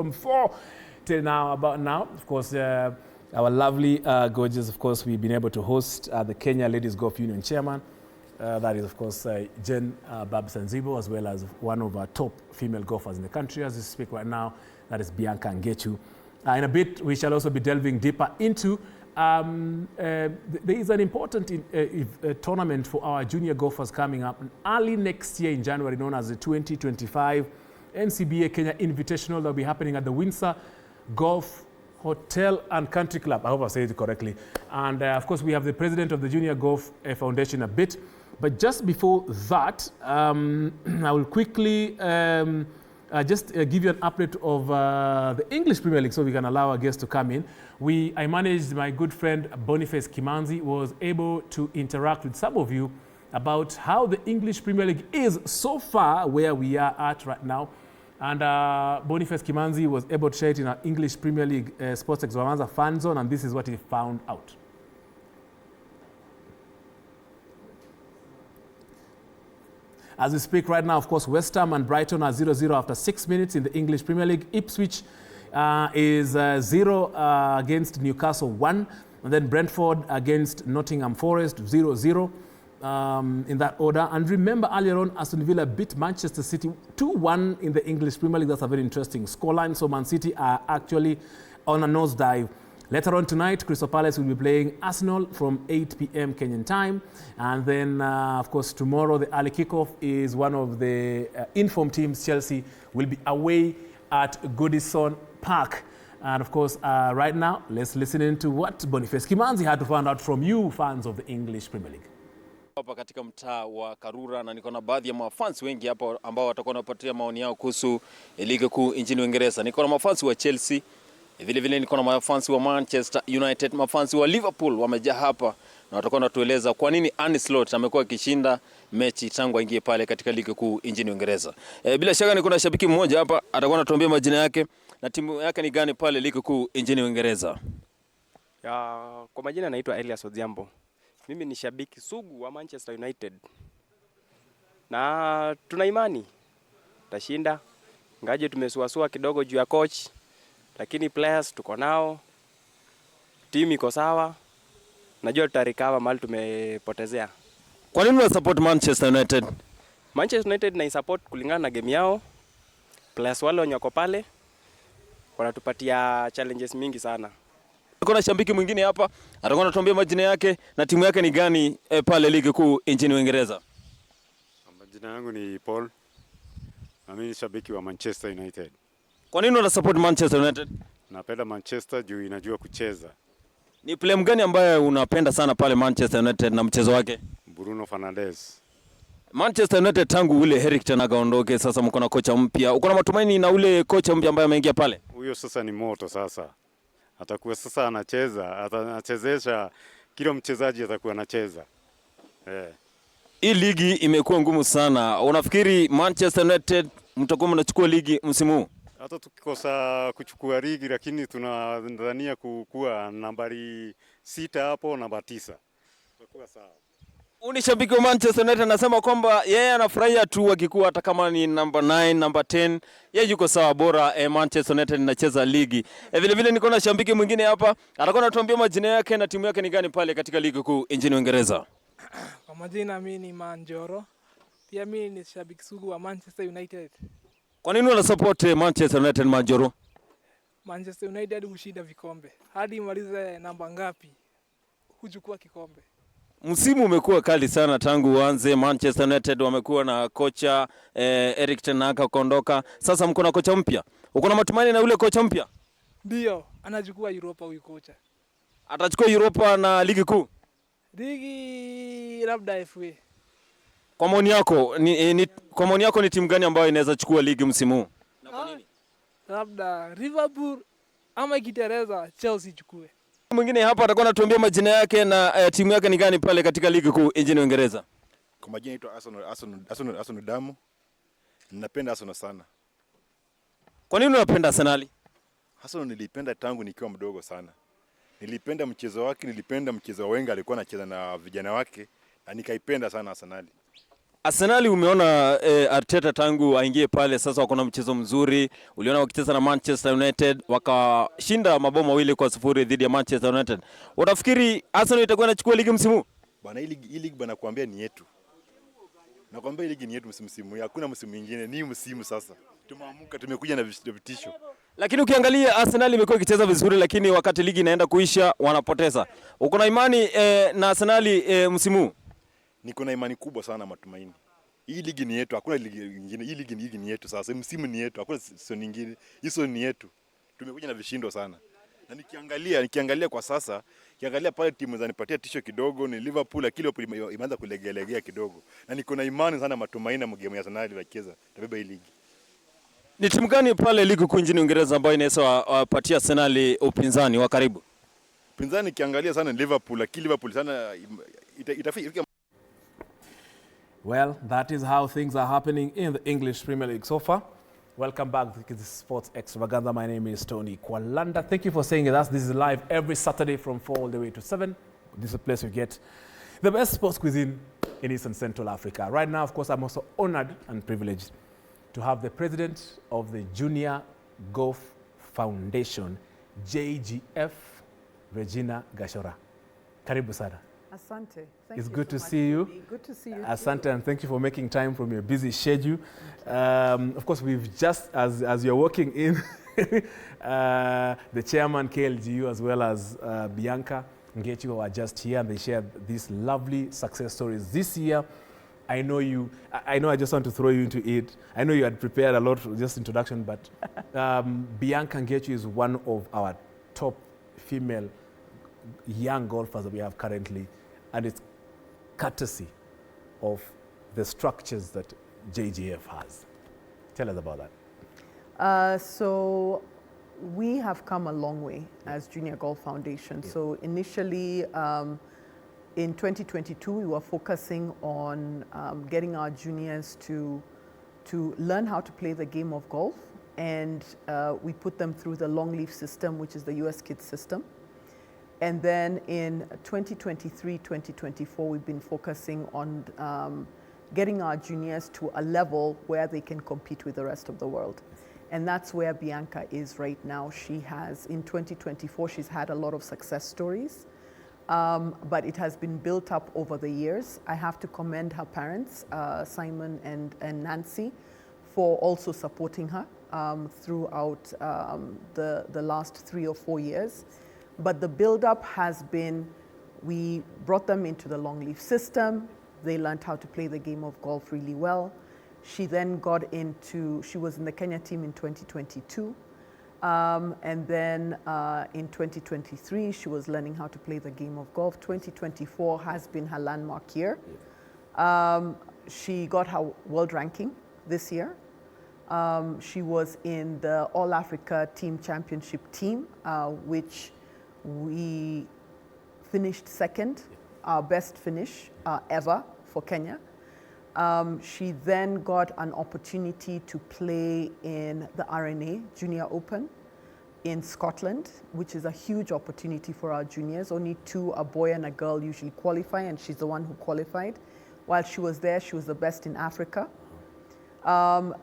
From 4 till now, about now, of course, our lovely gorgeous, of course, we've been able to host the Kenya Ladies Golf Union chairman. That is, of course, Jen Babsanzibo, as well as one of our top female golfers in the country as we speak right now. That is Bianca Ngechu. In a bit, we shall also be delving deeper into there is an important tournament for our junior golfers coming up early next year in January, known as the 2025 NCBA Kenya Invitational that will be happening at the Windsor Golf Hotel and Country Club. I hope I said it correctly. And of course, we have the president of the Junior Golf Foundation a bit. But just before that, I will quickly just give you an update of the English Premier League so we can allow our guests to come in. I managed, my good friend Boniface Kimanzi was able to interact with some of you about how the English Premier League is so far where we are at right now. And Boniface Kimanzi was able to share it in our English Premier League Sports Extravaganza fan zone, and this is what he found out. As we speak right now, of course, West Ham and Brighton are 0-0 after 6 minutes in the English Premier League. Ipswich is 0 against Newcastle 1. And then Brentford against Nottingham Forest 0-0 in that order. And remember, earlier on, Aston Villa beat Manchester City 2-1 in the English Premier League. That's a very interesting scoreline. So Man City are actually on a nosedive. Later on tonight, Crystal Palace will be playing Arsenal from 8 p.m. Kenyan time. And then, of course, tomorrow, the early kickoff is one of the informed teams. Chelsea will be away at Goodison Park. And of course, right now, let's listen into what Boniface Kimanzi had to find out from you, fans of the English Premier League. Hapa katika mtaa wa Karura na niko na baadhi ya mafans wengi hapa ambao watakuwa wanapatia maoni yao kuhusu ligi kuu nchini Uingereza. Niko na mafans wa Chelsea, vile vile niko na mafans wa Manchester United, mafans wa Liverpool wamejaa hapa na watakuwa wanatueleza kwa nini Arne Slot amekuwa akishinda mechi tangu aingie pale katika ligi kuu nchini Uingereza. Bila shaka niko na shabiki mmoja hapa atakuwa anatuambia majina yake na timu yake ni gani pale ligi kuu nchini Uingereza. Kwa majina naitwa Elias Odhiambo. Mimi ni shabiki sugu wa Manchester United. Na tuna imani tutashinda. Ngaje tumesuasua kidogo juu ya coach, lakini players tuko nao. Timu iko sawa. Najua tutarikava mahali tumepotezea. Kwa nini una support Manchester United? Manchester United na support kulingana na game yao. Players wale wenye wako pale wanatupatia challenges mingi sana. Kuna shabiki mwingine hapa atakuwa anatuambia majina yake na timu yake ni gani pale ligi kuu nchini Uingereza. Majina yangu ni Paul. Mimi ni shabiki wa Manchester United. Kwa nini una support Manchester United? Napenda Manchester juu inajua kucheza. Ni player gani ambaye unapenda sana pale Manchester United na mchezo wake? Bruno Fernandes. Manchester United tangu ule Eric Ten Hag aondoke, sasa mko na kocha mpya. Uko na matumaini na ule kocha mpya ambaye ameingia pale? Huyo sasa ni moto sasa. Atakuwa sasa anachezesha kila mchezaji atakuwa anacheza. Hii ligi imekuwa ngumu sana. Unafikiri Manchester United mtakuwa mnachukua ligi msimu huu? Hata tukikosa kuchukua ligi lakini tunadhania kuwa nambari 6 hapo, namba 9. Tutakuwa sawa. Unishabiki wa Manchester United anasema kwamba yeye anafurahia tu akikuwa hata kama ni number 9, number 10, yeye yuko sawa bora Manchester United inacheza ligi. Vile vile niko na shabiki mwingine hapa, atakuwa anatuambia majina yake na timu yake ni gani pale katika ligi kuu nchini Uingereza. Kwa majina mimi ni Manjoro. Pia mimi ni shabiki sugu wa Manchester United. Kwa nini una support Manchester United, Manjoro? Manchester United hushinda vikombe. Hadi imalize namba ngapi huchukua kikombe. Msimu umekuwa kali sana tangu uanze. Manchester United wamekuwa na kocha Eric Ten Hag akaondoka. Sasa mko na kocha mpya. Uko na matumaini na ule kocha mpya? Ndio, anachukua Europa huyu kocha. Atachukua Europa na ligi kuu? Ligi labda FA. Kwa maoni yako ni timu gani ambayo inaweza chukua ligi msimu huu? Na kwa nini? Labda Liverpool ama Kitereza Chelsea chukue. Mwingine hapa atakuwa anatuambia majina yake na timu yake ni gani pale katika ligi kuu nchini Uingereza. Kwa majina naitwa Arsenal Damu. Ninapenda Arsenal sana. Kwa nini unapenda Arsenal? Arsenal nilipenda tangu nikiwa mdogo sana. Nilipenda mchezo wake, nilipenda mchezo wa Wenger alikuwa anacheza na vijana wake na nikaipenda sana Arsenal. Arsenali umeona Arteta tangu aingie pale sasa wako na mchezo mzuri. Uliona wakicheza na Manchester United wakashinda mabao 2-0 dhidi ya Manchester United. Unafikiri Arsenal itakuwa inachukua ligi msimu? Bana, hii ligi bana, nakwambia ni yetu. Nakwambia hii ligi ni yetu msimu. Hakuna msimu mwingine, ni msimu sasa. Tumeamuka, tumekuja na vitisho. Lakini ukiangalia Arsenal imekuwa ikicheza vizuri, lakini wakati ligi inaenda kuisha wanapoteza. Uko na imani na Arsenal msimu? Niko na imani kubwa sana, matumaini. Hii ligi ni yetu, hakuna ligi nyingine. Hii ligi ni yetu sasa. Msimu ni yetu, hakuna sio nyingine. Hizo ni yetu. Tumekuja na vishindo sana. Na nikiangalia kwa sasa, kiangalia pale timu zanipatia tisho kidogo ni Liverpool, akili imeanza kulegelegea kidogo. Na niko na imani sana, matumaini na game ya Arsenal wacheza tabeba hii ligi. Ni timu gani pale ligi kuu nchini Uingereza ambayo inaweza wapatia Arsenal upinzani wa karibu? Upinzani kiangalia sana Liverpool, akili Liverpool sana itafika. Well, that is how things are happening in the English Premier League so far. Welcome back to the Sports Extravaganza. My name is Tony Kwalanda. Thank you for staying with us. This is live every Saturday from 4 all the way to 7. This is a place you get the best sports cuisine in East and Central Africa. Right now, of course, I'm also honored and privileged to have the president of the Junior Golf Foundation, JGF, Regina Gachora. Karibu sana. Asante. It's good to see you. Good to see you. Asante, and thank you for making time from your busy schedule. Of course, we've just, as you're walking in, the chairman, KLGU, as well as Bianca Ngechu are just here, and they shared these lovely success stories. This year, I know I just want to throw you into it. I know you had prepared a lot for this introduction, but Bianca Ngechu is one of our top female young golfers that we have currently, and it's courtesy of the structures that JGF has. Tell us about that. So we have come a long way as Junior Golf Foundation. Yeah. So initially, in 2022, we were focusing on getting our juniors to learn how to play the game of golf, and we put them through the long leaf system, which is the US Kids system. And then in 2023, 2024, we've been focusing on getting our juniors to a level where they can compete with the rest of the world. And that's where Bianca is right now. She has, in 2024, she's had a lot of success stories, but it has been built up over the years. I have to commend her parents, Simon and Nancy, for also supporting her throughout the last 3 or 4 years. But the build-up has been, we brought them into the long leaf system. They learned how to play the game of golf really well. She then got into, she was in the Kenya team in 2022. And then in 2023, she was learning how to play the game of golf. 2024 has been her landmark year. She got her world ranking this year. She was in the All Africa Team Championship team, which we finished second, our best finish ever for Kenya. She then got an opportunity to play in the RNA Junior Open in Scotland, which is a huge opportunity for our juniors. Only two, a boy and a girl, usually qualify, and she's the one who qualified. While she was there, she was the best in Africa.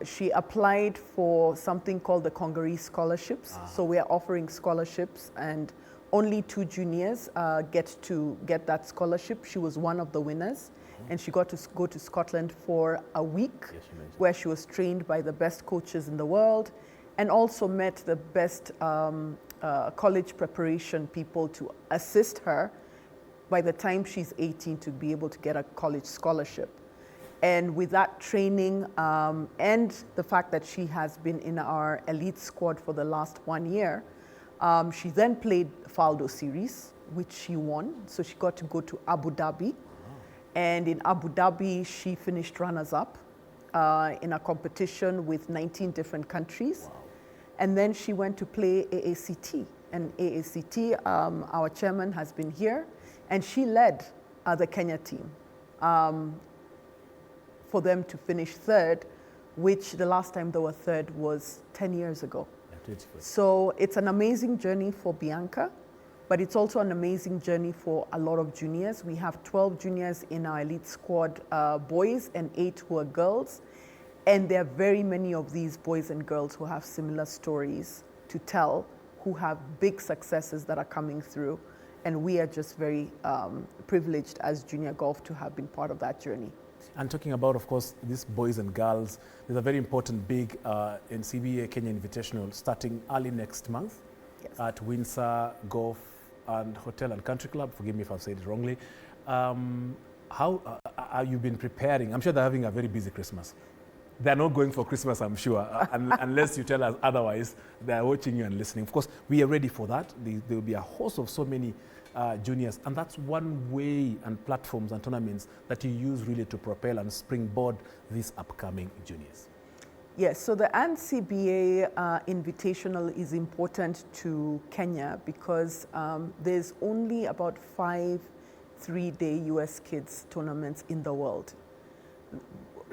She applied for something called the Congaree Scholarships. So we are offering scholarships, and only 2 juniors get that scholarship. She was one of the winners, and she got to go to Scotland for a week, where she was trained by the best coaches in the world, and also met the best college preparation people to assist her by the time she's 18 to be able to get a college scholarship. And with that training and the fact that she has been in our elite squad for the last 1 year, she then played Faldo Series, which she won. So she got to go to Abu Dhabi. And in Abu Dhabi, she finished runners-up in a competition with 19 different countries. And then she went to play AACT. And AACT, our chairman has been here, and she led the Kenya team for them to finish 3rd, which the last time they were 3rd was 10 years ago. So it's an amazing journey for Bianca. but it's also an amazing journey for a lot of juniors. We have 12 juniors in our elite squad, boys, and 8 who are girls. And there are very many of these boys and girls who have similar stories to tell, who have big successes that are coming through. And we are just very privileged as junior golf to have been part of that journey. And talking about, of course, these boys and girls, there's a very important big NCBA Kenya Invitational starting early next month at Windsor Golf and Hotel and Country Club. Forgive me if I've said it wrongly. How have you been preparing? I'm sure they're having a very busy Christmas. They're not going for Christmas, I'm sure, unless you tell us otherwise. They're watching you and listening. Of course, we are ready for that. There will be a host of so many juniors, and that's one way and platforms and tournaments that you use really to propel and springboard these upcoming juniors. Yes, so the NCBA Invitational is important to Kenya because there's only about 5 3-day US Kids tournaments in the world.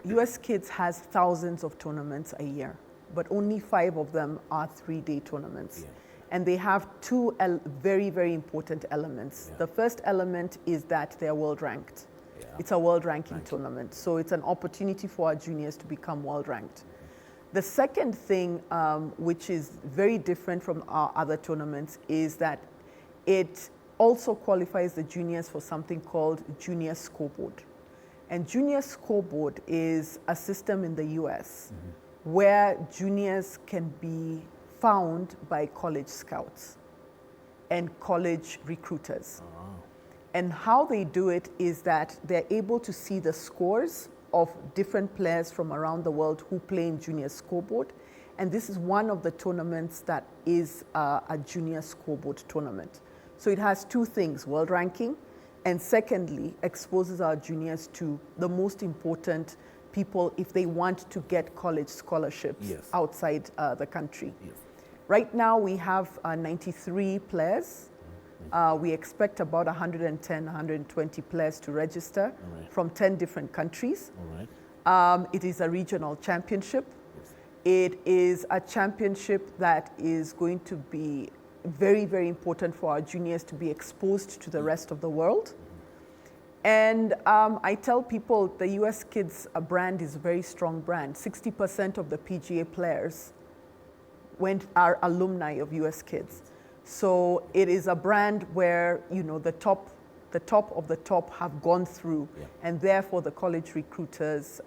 US Kids has thousands of tournaments a year, but only 5 of them are 3-day tournaments. Yeah. And they have 2 very, very important elements. Yeah. The first element is that they're world ranked. Yeah. It's a world ranking tournament. So it's an opportunity for our juniors to become world ranked. The second thing, which is very different from our other tournaments, is that it also qualifies the juniors for something called Junior Scoreboard. And Junior Scoreboard is a system in the US where juniors can be found by college scouts and college recruiters. And how they do it is that they're able to see the scores of different players from around the world who play in Junior Scoreboard. And this is one of the tournaments that is a Junior Scoreboard tournament. So it has 2 things, world ranking, and secondly, exposes our juniors to the most important people if they want to get college scholarships outside the country. Right now we have 93 players. We expect about 110, 120 players to register from 10 different countries. It is a regional championship. It is a championship that is going to be very, very important for our juniors to be exposed to the rest of the world. And I tell people the US Kids brand is a very strong brand. 60% of the PGA players are alumni of US Kids. So it is a brand where, you know, the top of the top have gone through, and therefore the college recruiters,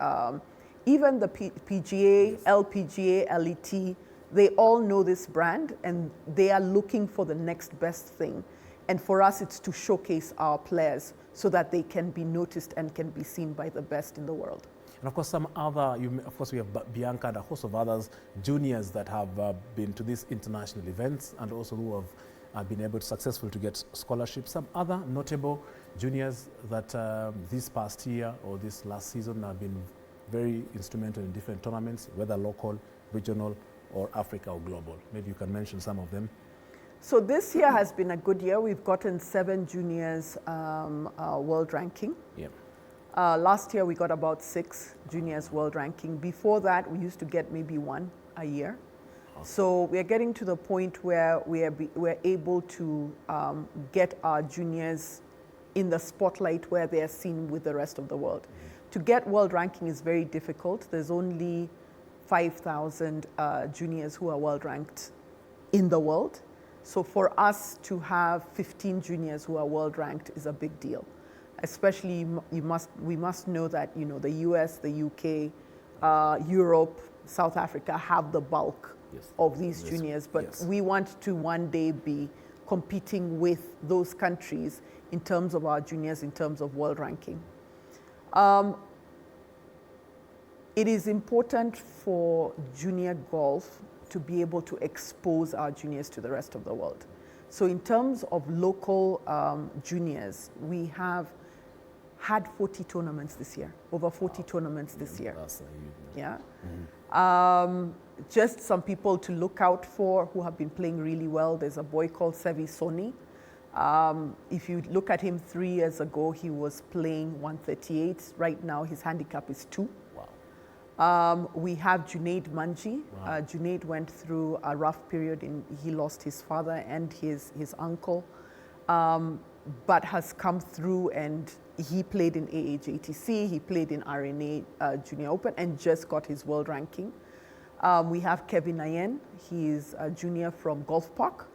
even the PGA, LPGA, LET, they all know this brand and they are looking for the next best thing. And for us, it's to showcase our players so that they can be noticed and can be seen by the best in the world. And of course, some other, of course, we have Bianca and a host of others, juniors that have been to these international events and also who have been able to successful to get scholarships. Some other notable juniors that this past year or this last season have been very instrumental in different tournaments, whether local, regional, or Africa or global. Maybe you can mention some of them. So this year has been a good year. We've gotten 7 juniors world ranking. Last year we got about 6 juniors world ranking. Before that, we used to get maybe 1 a year. So we're getting to the point where we're able to get our juniors in the spotlight where they are seen with the rest of the world. To get world ranking is very difficult. There's only 5,000 juniors who are world ranked in the world. So for us to have 15 juniors who are world ranked is a big deal. Especially we must know that, you know, the US, the UK, Europe, South Africa have the bulk of these juniors, but we want to one day be competing with those countries in terms of our juniors, in terms of world ranking. It is important for junior golf to be able to expose our juniors to the rest of the world. So in terms of local juniors, we have had 40 tournaments this year, over 40 tournaments this year. Just some people to look out for who have been playing really well. There's a boy called Sevi Soni. If you look at him 3 years ago, he was playing 138. Right now, his handicap is 2. We have Junaid Manji. Junaid went through a rough period. He lost his father and his uncle. but has come through, and he played in AAJTC, he played in RNA Junior Open and just got his world ranking. We have Kevin Ayen, he is a junior from Golf Park,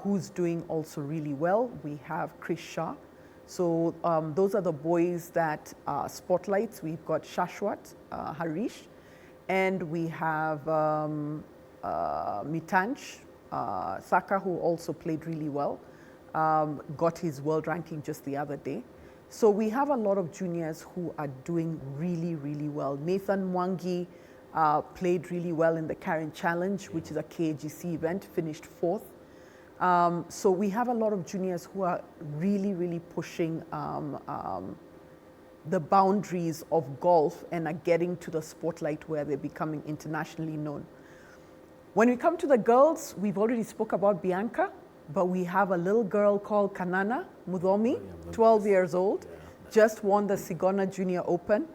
who's doing also really well. We have Chris Shah. So those are the boys that are spotlights. We've got Shashwat, Harish, and we have Mitansh Saka, who also played really well, got his world ranking just the other day. So we have a lot of juniors who are doing really, really well. Nathan Mwangi played really well in the Karen Challenge, which is a KAGC event, finished 4th. So we have a lot of juniors who are really, really pushing the boundaries of golf and are getting to the spotlight where they're becoming internationally known. When we come to the girls, we've already spoke about Bianca, but we have a little girl called Kanana Mudhomi, 12 years old, just won the Sigona Junior Open.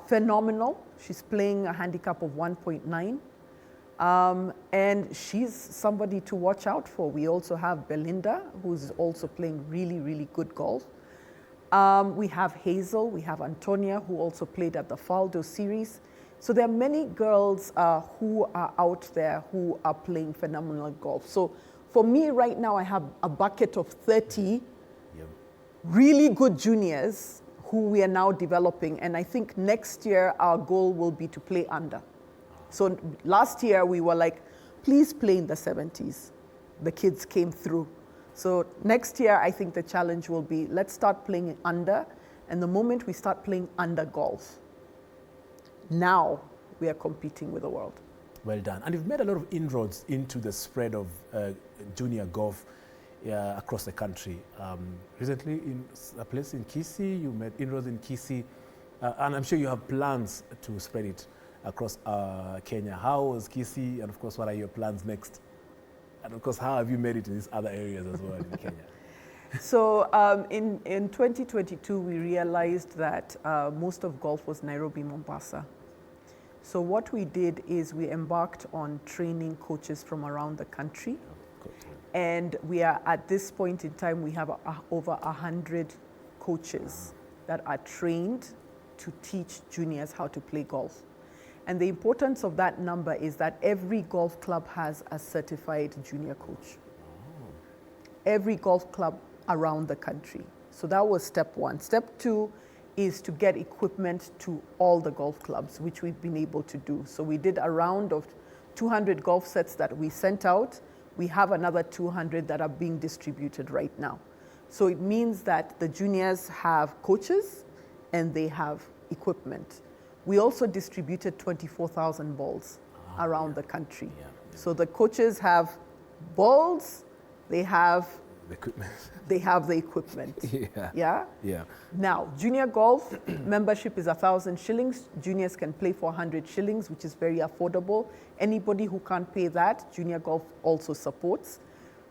Phenomenal. She's playing a handicap of 1.9. And she's somebody to watch out for. We also have Belinda, who's also playing really, really good golf. We have Hazel, we have Antonia, who also played at the Faldo series. So there are many girls who are out there who are playing phenomenal golf. So for me right now, I have a bucket of 30 really good juniors who we are now developing. And I think next year, our goal will be to play under. So last year we were like, please play in the 70s. The kids came through. So next year I think the challenge will be, let's start playing under. And the moment we start playing under golf, now we are competing with the world. Well done. And you've made a lot of inroads into the spread of junior golf across the country. Recently in a place in Kisii, you made inroads in Kisii. And I'm sure you have plans to spread it across Kenya. How was Kisii, and of course, what are your plans next? And of course, how have you made it in these other areas as well in Kenya? So in 2022, we realized that most of golf was Nairobi, Mombasa. So what we did is we embarked on training coaches from around the country. And we are, at this point in time, we have over 100 coaches that are trained to teach juniors how to play golf. And the importance of that number is that every golf club has a certified junior coach. Every golf club around the country. So that was step one. Step two is to get equipment to all the golf clubs, which we've been able to do. So we did a round of 200 golf sets that we sent out. We have another 200 that are being distributed right now. So it means that the juniors have coaches and they have equipment. We also distributed 24,000 balls around the country. So the coaches have balls, they have the equipment. They have the equipment. Now, junior golf membership is 1,000 shillings. Juniors can play for 100 shillings, which is very affordable. Anybody who can't pay that, junior golf also supports.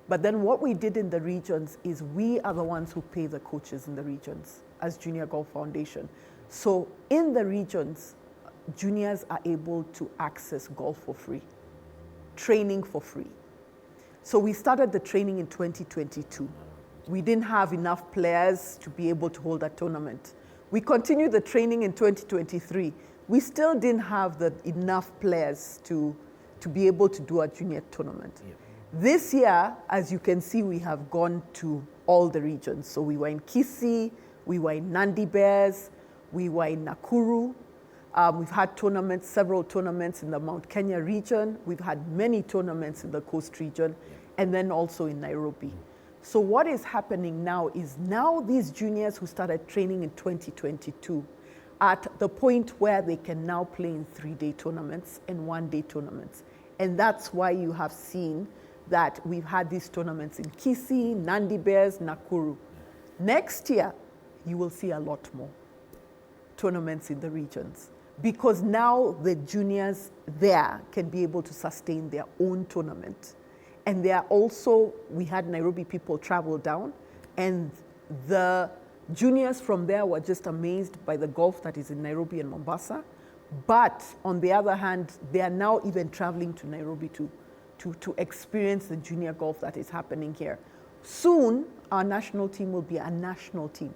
But then what we did in the regions is we are the ones who pay the coaches in the regions as Junior Golf Foundation. So in the regions, juniors are able to access golf for free, training for free. So we started the training in 2022. We didn't have enough players to be able to hold a tournament. We continued the training in 2023. We still didn't have enough players to be able to do a junior tournament. This year, as you can see, we have gone to all the regions. So we were in Kisii, we were in Nandi Bears, we were in Nakuru. We've had tournaments, several tournaments in the Mount Kenya region. We've had many tournaments in the Coast region, and then also in Nairobi. So what is happening now is now these juniors who started training in 2022 at the point where they can now play in 3-day tournaments and 1-day tournaments. And that's why you have seen that we've had these tournaments in Kisii, Nandi Bears, Nakuru. Next year, you will see a lot more tournaments in the regions, because now the juniors there can be able to sustain their own tournament. And they are also, we had Nairobi people travel down, and the juniors from there were just amazed by the golf that is in Nairobi and Mombasa. But on the other hand, they are now even traveling to Nairobi to experience the junior golf that is happening here. Soon, our national team will be a national team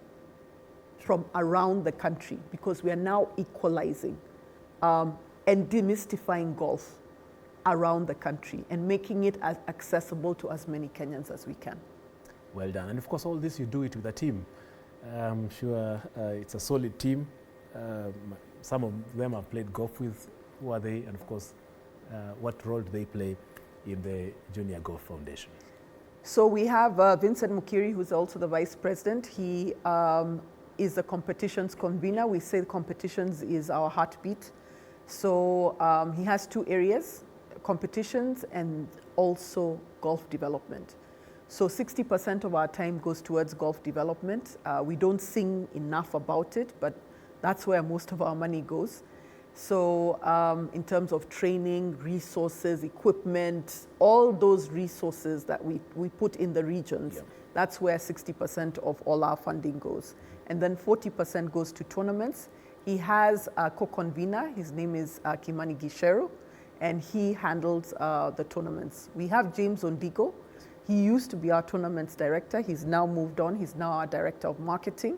from around the country because we are now equalizing and demystifying golf around the country and making it as accessible to as many Kenyans as we can. Well done. And of course, all this, you do it with a team. I'm sure it's a solid team. Some of them I've played golf with. Who are they? And of course, what role do they play in the Junior Golf Foundation? So we have Vincent Mukiri, who's also the vice president. He is the competitions convener. We say competitions is our heartbeat. So he has two areas, competitions and also golf development. So 60% of our time goes towards golf development. We don't sing enough about it, but that's where most of our money goes. So in terms of training, resources, equipment, all those resources that we put in the regions, that's where 60% of all our funding goes. And then 40% goes to tournaments. He has a co-convener, his name is Kimani Gishero, and he handles the tournaments. We have James Ondigo. He used to be our tournaments director. He's now moved on. He's now our director of marketing.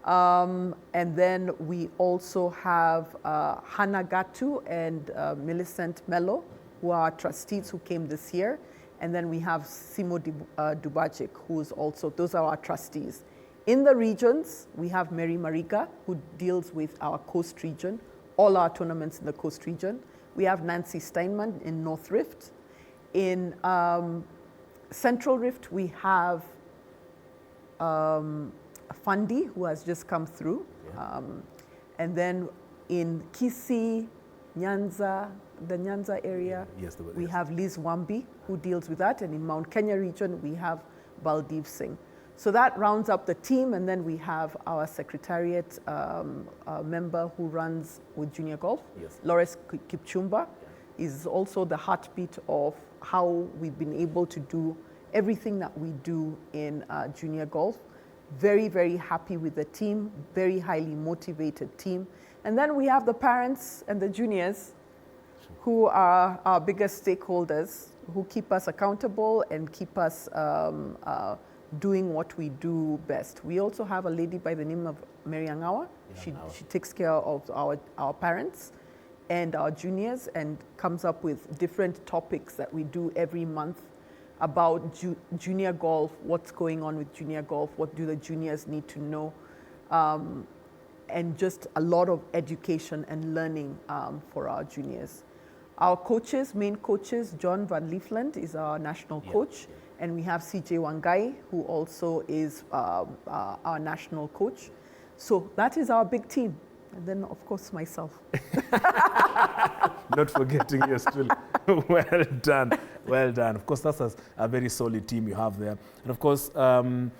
And then we also have Hannah Gatu and Millicent Mello, who are trustees who came this year. And then we have Simo Dubajic, who is also, those are our trustees. In the regions, we have Mary Mariga, who deals with our Coast region, all our tournaments in the Coast region. We have Nancy Steinman in North Rift. In Central Rift, we have Fundi, who has just come through. And then in Kisii, Nyanza, the Nyanza area, we have Liz Wambi, who deals with that. And in Mount Kenya region, we have Baldev Singh. So that rounds up the team. And then we have our secretariat member who runs with junior golf, Lawrence Kipchumba, is also the heartbeat of how we've been able to do everything that we do in junior golf. Very, very happy with the team, very highly motivated team. And then we have the parents and the juniors who are our biggest stakeholders, who keep us accountable and keep us doing what we do best. We also have a lady by the name of Mary Angawa. She takes care of our parents and our juniors and comes up with different topics that we do every month about junior golf, what's going on with junior golf, what do the juniors need to know, and just a lot of education and learning for our juniors. Our coaches, main coaches, John Van Liefland is our national coach, and we have CJ Wangai, who also is our national coach. So that is our big team. And then, of course, myself. Not forgetting yours truly. Well done. Well done. Of course, that's a very solid team you have there. And of course, I mean,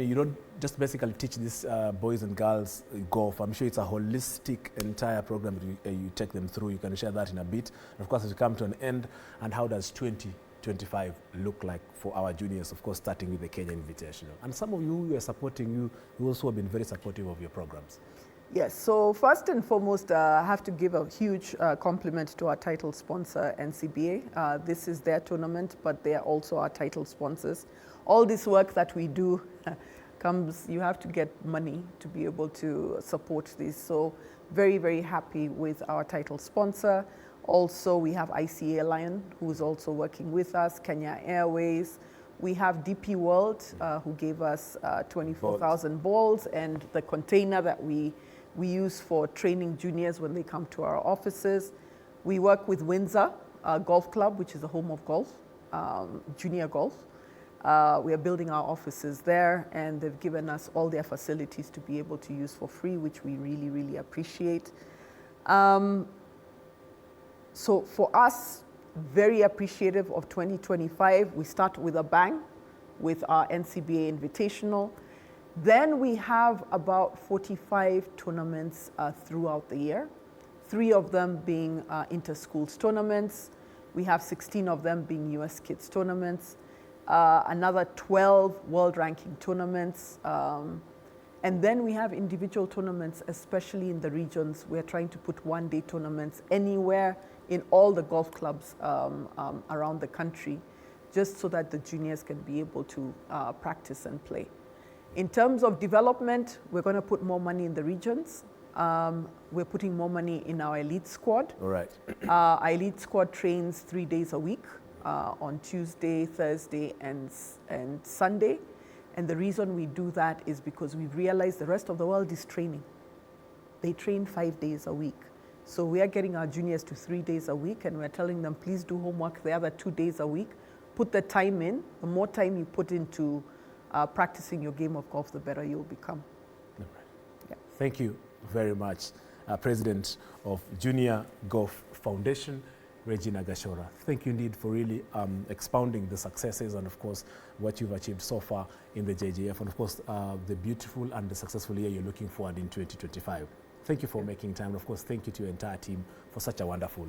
you don't just basically teach these boys and girls golf. I'm sure it's a holistic entire program that you take them through. You can share that in a bit. And of course, as we come to an end, and how does 2025 look like for our juniors, of course, starting with the Kenya Invitational? And some of you are supporting you also have been very supportive of your programs. Yes, so first and foremost, I have to give a huge compliment to our title sponsor, NCBA. This is their tournament, but they are also our title sponsors. All this work that we do you have to get money to be able to support this. So very, very happy with our title sponsor. Also, we have ICA Lion, who is also working with us, Kenya Airways. We have DP World, who gave us 24,000 balls and the container that we use for training juniors when they come to our offices. We work with Windsor Golf Club, which is the home of golf, junior golf. We are building our offices there, and they've given us all their facilities to be able to use for free, which we really, really appreciate. So for us, very appreciative of 2025. We start with a bang with our NCBA Invitational. Then we have about 45 tournaments throughout the year, 3 of them being inter-schools tournaments. We have 16 of them being US Kids tournaments, another 12 world ranking tournaments. And then we have individual tournaments, especially in the regions. We're trying to put one-day tournaments anywhere in all the golf clubs around the country just so that the juniors can be able to practice and play. In terms of development, we're going to put more money in the regions. We're putting more money in our elite squad. All right. Our elite squad trains 3 days a week, on Tuesday, Thursday, and Sunday. And the reason we do that is because we've realized the rest of the world is training. They train 5 days a week. So we are getting our juniors to 3 days a week, and we're telling them, please do homework the other 2 days a week. Put the time in. The more time you put into practicing your game of golf, the better you'll become. All right. Yeah. Thank you very much, President of Junior Golf Foundation, Regina Gachora. Thank you indeed for really expounding the successes and, of course, what you've achieved so far in the JGF, and, of course, the beautiful and the successful year you're looking forward in 2025. Thank you for making time. And, of course, thank you to your entire team for such a wonderful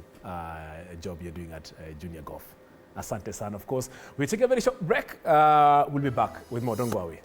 job you're doing at Junior Golf. Asante sana. Of course, we take a very short break. We'll be back with more. Don't go away.